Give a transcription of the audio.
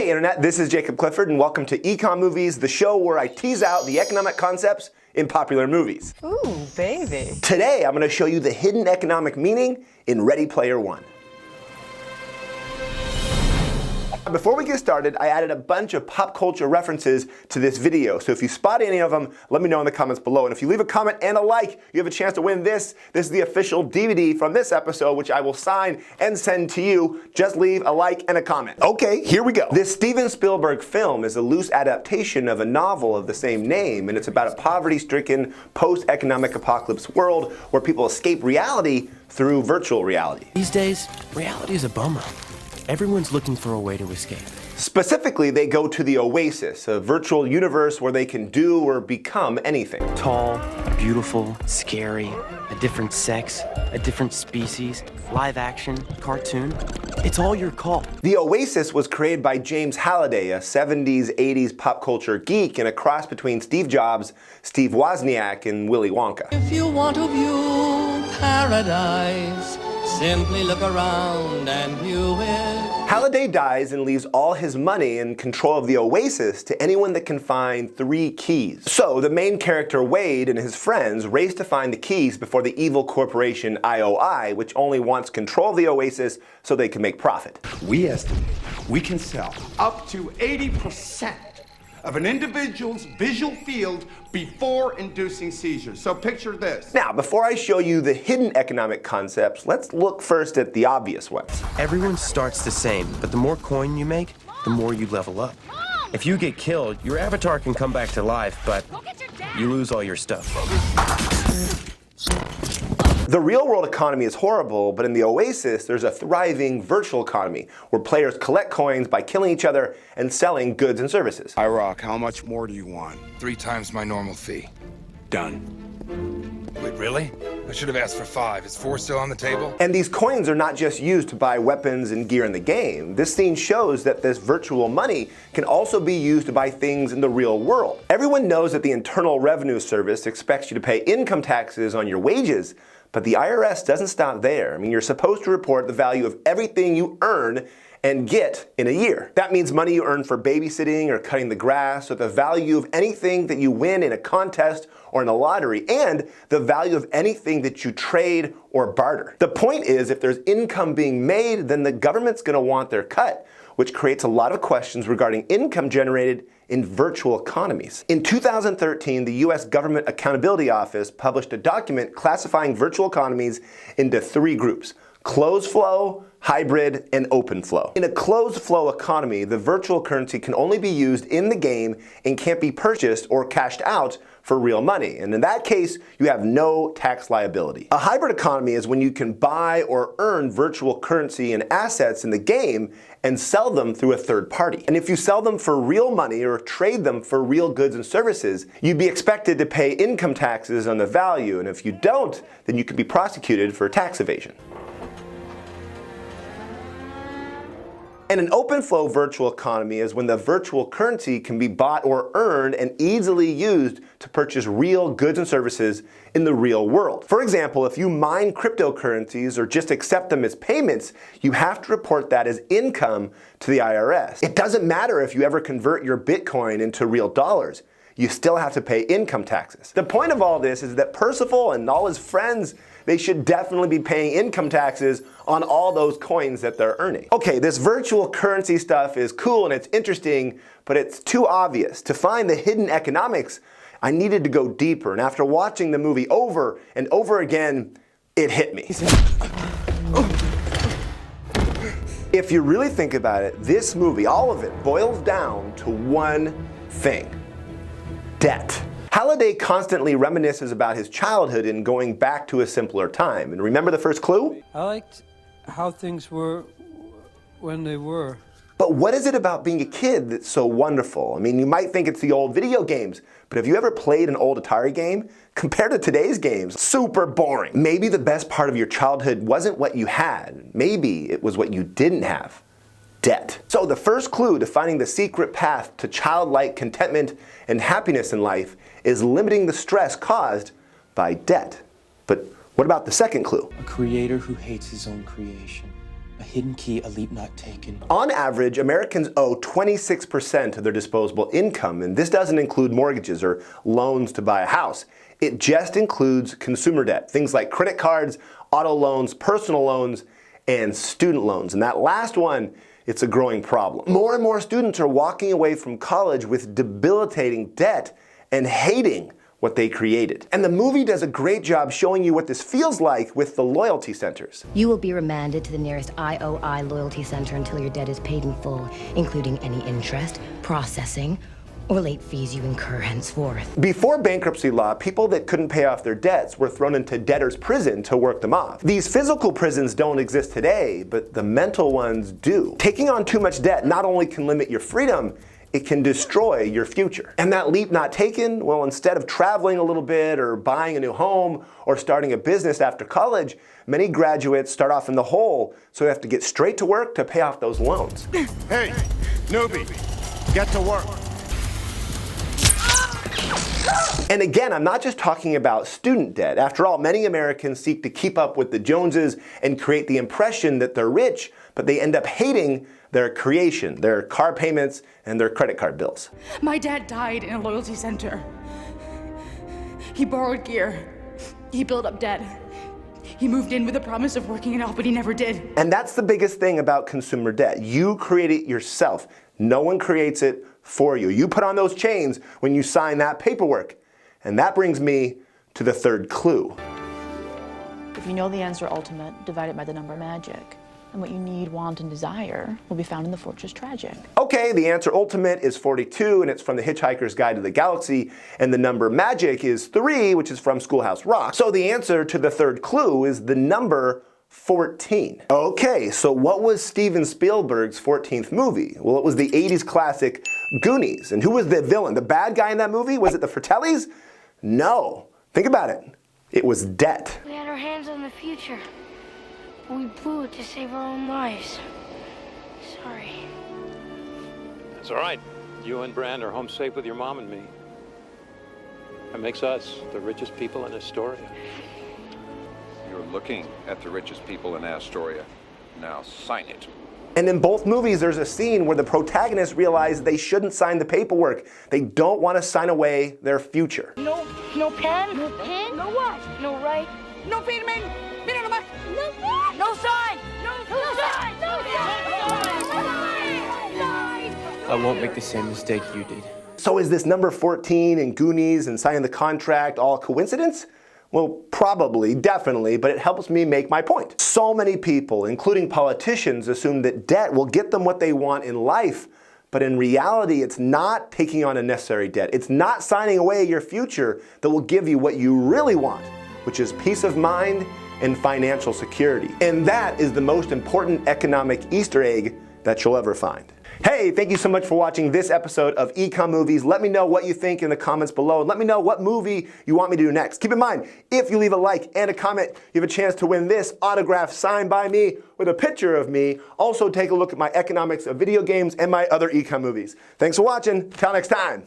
Hey Internet, this is Jacob Clifford and welcome to EconMovies, the show where I tease out the economic concepts in popular movies. Ooh, baby. Today I'm going to show you the hidden economic meaning in Ready Player One. Before we get started, I added a bunch of pop culture references to this video, so if you spot any of them, let me know in the comments below. And if you leave a comment and a like, you have a chance to win this. This is the official DVD from this episode, which I will sign and send to you. Just leave a like and a comment. Okay, here we go. This Steven Spielberg film is a loose adaptation of a novel of the same name, and it's about a poverty-stricken, post-economic apocalypse world where people escape reality through virtual reality. These days, reality is a bummer. Everyone's looking for a way to escape. Specifically, they go to the Oasis, a virtual universe where they can do or become anything. Tall, beautiful, scary, a different sex, a different species, live action, cartoon. It's all your call. The Oasis was created by James Halliday, a 70s, 80s pop culture geek and a cross between Steve Jobs, Steve Wozniak, and Willy Wonka. If you want to view paradise, simply look around and view it. Halliday dies and leaves all his money and control of the Oasis to anyone that can find 3 keys. So the main character Wade and his friends race to find the keys before the evil corporation IOI, which only wants control of the Oasis so they can make profit. We estimate we can sell up to 80% of an individual's visual field before inducing seizures. So picture this. Now, before I show you the hidden economic concepts, let's look first at the obvious ones. Everyone starts the same, but the more coin you make, the more you level up. If you get killed, your avatar can come back to life, but you lose all your stuff. The real-world economy is horrible, but in the Oasis, there's a thriving virtual economy where players collect coins by killing each other and selling goods and services. I rock. How much more do you want? 3 times my normal fee. Done. Wait, really? I should have asked for 5. Is 4 still on the table? And these coins are not just used to buy weapons and gear in the game. This scene shows that this virtual money can also be used to buy things in the real world. Everyone knows that the Internal Revenue Service expects you to pay income taxes on your wages, but the IRS doesn't stop there. I mean, you're supposed to report the value of everything you earn and get in a year. That means money you earn for babysitting or cutting the grass, or the value of anything that you win in a contest or in a lottery, and the value of anything that you trade or barter. The point is, if there's income being made, then the government's gonna want their cut, which creates a lot of questions regarding income generated in virtual economies. In 2013, the US Government Accountability Office published a document classifying virtual economies into 3 groups: closed flow, hybrid, and open flow. In a closed flow economy, the virtual currency can only be used in the game and can't be purchased or cashed out for real money. And in that case, you have no tax liability. A hybrid economy is when you can buy or earn virtual currency and assets in the game and sell them through a third party. And if you sell them for real money or trade them for real goods and services, you'd be expected to pay income taxes on the value. And if you don't, then you could be prosecuted for tax evasion. And an open flow virtual economy is when the virtual currency can be bought or earned and easily used to purchase real goods and services in the real world. For example, if you mine cryptocurrencies or just accept them as payments, you have to report that as income to the IRS. It doesn't matter if you ever convert your Bitcoin into real dollars. You still have to pay income taxes. The point of all this is that Percival and all his friends, they should definitely be paying income taxes on all those coins that they're earning. Okay, this virtual currency stuff is cool and it's interesting, but it's too obvious. To find the hidden economics, I needed to go deeper, and after watching the movie over and over again, it hit me. If you really think about it, this movie, all of it, boils down to one thing: debt. Halliday constantly reminisces about his childhood and going back to a simpler time. And remember the first clue? I liked how things were when they were. But what is it about being a kid that's so wonderful? I mean, you might think it's the old video games, but have you ever played an old Atari game? Compared to today's games, super boring. Maybe the best part of your childhood wasn't what you had. Maybe it was what you didn't have: debt. So the first clue to finding the secret path to childlike contentment and happiness in life is limiting the stress caused by debt. But what about the second clue? A creator who hates his own creation. A hidden key, a leap not taken. On average, Americans owe 26% of their disposable income, and this doesn't include mortgages or loans to buy a house. It just includes consumer debt, things like credit cards, auto loans, personal loans, and student loans. And that last one, it's a growing problem. More and more students are walking away from college with debilitating debt and hating what they created. And the movie does a great job showing you what this feels like with the loyalty centers. You will be remanded to the nearest IOI loyalty center until your debt is paid in full, including any interest, processing, or late fees you incur henceforth. Before bankruptcy law, people that couldn't pay off their debts were thrown into debtor's prison to work them off. These physical prisons don't exist today, but the mental ones do. Taking on too much debt not only can limit your freedom, it can destroy your future. And that leap not taken, well, instead of traveling a little bit or buying a new home or starting a business after college, many graduates start off in the hole, so they have to get straight to work to pay off those loans. Hey, newbie, get to work. And again, I'm not just talking about student debt. After all, many Americans seek to keep up with the Joneses and create the impression that they're rich, but they end up hating their creation, their car payments, and their credit card bills. My dad died in a loyalty center. He borrowed gear. He built up debt. He moved in with a promise of working it out, but he never did. And that's the biggest thing about consumer debt. You create it yourself. No one creates it for you. You put on those chains when you sign that paperwork. And that brings me to the third clue. If you know the answer ultimate, divide it by the number magic. And what you need, want, and desire will be found in the fortress tragic. Okay, the answer ultimate is 42, and it's from The Hitchhiker's Guide to the Galaxy, and the number magic is 3, which is from Schoolhouse Rock. So the answer to the third clue is the number 14. Okay, so what was Steven Spielberg's 14th movie? Well, it was the 80s classic Goonies. And who was the villain? The bad guy in that movie? Was it the Fratellis? No. Think about it. It was debt. We had our hands on the future. We blew it to save our own lives. Sorry. That's all right. You and Brand are home safe with your mom and me. That makes us the richest people in Astoria. You're looking at the richest people in Astoria. Now sign it. And in both movies, there's a scene where the protagonists realize they shouldn't sign the paperwork. They don't want to sign away their future. No pen? No pen? No what? No right? No firmen! Mira nomás! No pen? No sign! No sign! No sign! I won't make the same mistake you did. So is this number 14 and Goonies and signing the contract all coincidence? Well, probably, definitely, but it helps me make my point. So many people, including politicians, assume that debt will get them what they want in life, but in reality, it's not taking on unnecessary debt. It's not signing away your future that will give you what you really want, which is peace of mind and financial security. And that is the most important economic Easter egg that you'll ever find. Hey, thank you so much for watching this episode of EconMovies. Let me know what you think in the comments below, and let me know what movie you want me to do next. Keep in mind, if you leave a like and a comment, you have a chance to win this autograph signed by me with a picture of me. Also, take a look at my economics of video games and my other econ movies. Thanks for watching. Till next time.